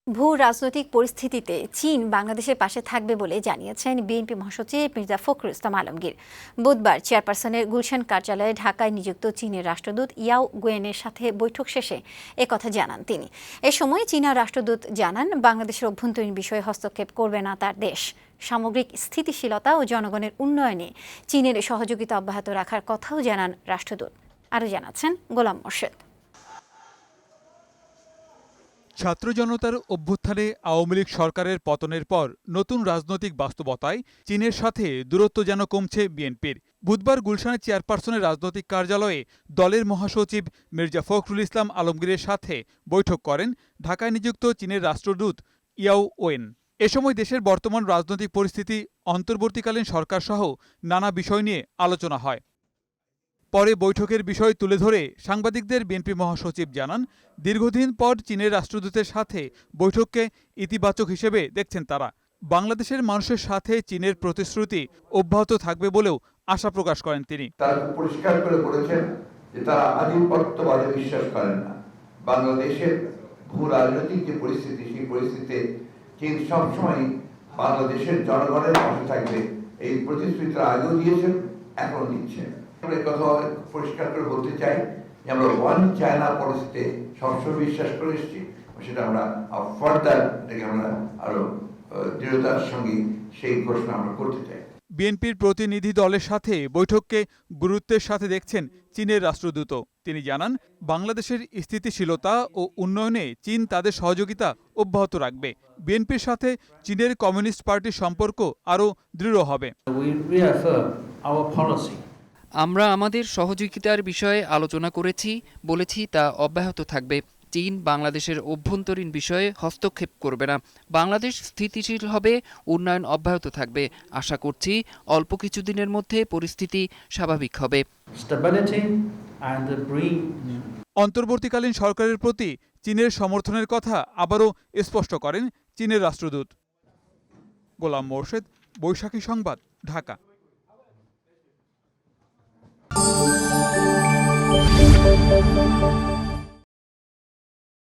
ভূ রাজনৈতিক পরিস্থিতিতে চীন বাংলাদেশের পাশে থাকবে বলে জানিয়েছেন বিএনপি মহাসচিব মির্জা ফখরুল ইসলাম আলমগীর। বুধবার চেয়ারপারসনের গুলশান কার্যালয়ে ঢাকায় নিযুক্ত চীনের রাষ্ট্রদূত ইয়াও গুয়েনের সাথে বৈঠক শেষে একথা জানান তিনি। এ সময় চীনা রাষ্ট্রদূত জানান, বাংলাদেশের অভ্যন্তরীণ বিষয়ে হস্তক্ষেপ করবে না তার দেশ। সামগ্রিক স্থিতিশীলতা ও জনগণের উন্নয়নে চীনের সহযোগিতা অব্যাহত রাখার কথাও জানান রাষ্ট্রদূত। আরও জানাচ্ছেন গোলাম মোর্শেদ। ছাত্র জনতার অভ্যুত্থানে আওয়ামী লীগ সরকারের পতনের পর নতুন রাজনৈতিক বাস্তবতায় চীনের সাথে দূরত্ব যেন কমছে বিএনপির। বুধবার গুলশানের চেয়ারপারসনের রাজনৈতিক কার্যালয়ে দলের মহাসচিব মির্জা ফখরুল ইসলাম আলমগীরের সাথে বৈঠক করেন ঢাকায় নিযুক্ত চীনের রাষ্ট্রদূত ইয়াও ওয়েন। এ সময় দেশের বর্তমান রাজনৈতিক পরিস্থিতি, অন্তর্বর্তীকালীন সরকারসহ নানা বিষয় নিয়ে আলোচনা হয়। পরে বৈঠকের বিষয় তুলে ধরে সাংবাদিকদের বিএনপি মহাসচিব জানান, দীর্ঘদিন পর চীনের রাষ্ট্রদূতের সাথে বৈঠককে ইতিবাচক হিসেবে দেখছেন তারা। বাংলাদেশের মানুষের সাথে চীনের প্রতিশ্রুতি অব্যাহত থাকবে বলেও আশা প্রকাশ করেন তিনি। তারা পরিষ্কার করে বলেছেন যে তারা আধিপত্যবাদে বিশ্বাস করেন না। বাংলাদেশের ভূ রাজনৈতিক যে পরিস্থিতি, সেই পরিস্থিতিতে চীন সবসময় বাংলাদেশের জনগণের পাশে থাকবে, এই প্রতিশ্রুতি আগেও দিয়েছেন, এখন দিচ্ছেন। আমরা কথা পরিষ্কার করে বলতে চাই যে আমরা ওয়ান চায়না পলিসিতে সবসময় বিশ্বাস করে এসেছি, সেটা আমরা ফার্দার এটাকে আমরা আরো দৃঢ়তার সঙ্গে সেই ঘোষণা আমরা করতে চাই। বিএনপির প্রতিনিধি দলের সাথে বৈঠককে গুরুত্বের সাথে দেখছেন চীনের রাষ্ট্রদূত। তিনি জানান, বাংলাদেশের স্থিতিশীলতা ও উন্নয়নে চীন তাদের সহযোগিতা অব্যাহত রাখবে। বিএনপির সাথে চীনের কমিউনিস্ট পার্টির সম্পর্ক আরও দৃঢ় হবে। আমরা আমাদের সহযোগিতার বিষয়ে আলোচনা করেছি, বলেছি তা অব্যাহত থাকবে। চীন বাংলাদেশের অভ্যন্তরীণ বিষয়ে হস্তক্ষেপ করবে না। বাংলাদেশ স্থিতিশীল হবে, উন্নয়ন অব্যাহত থাকবে। আশা করছি অল্প কিছুদিনের মধ্যে পরিস্থিতি স্বাভাবিক হবে। অন্তর্বর্তীকালীন সরকারের প্রতি চীনের সমর্থনের কথা আবারও স্পষ্ট করেন চীনের রাষ্ট্রদূত। গোলাম মোর্শেদ, বৈশাখী সংবাদ, ঢাকা।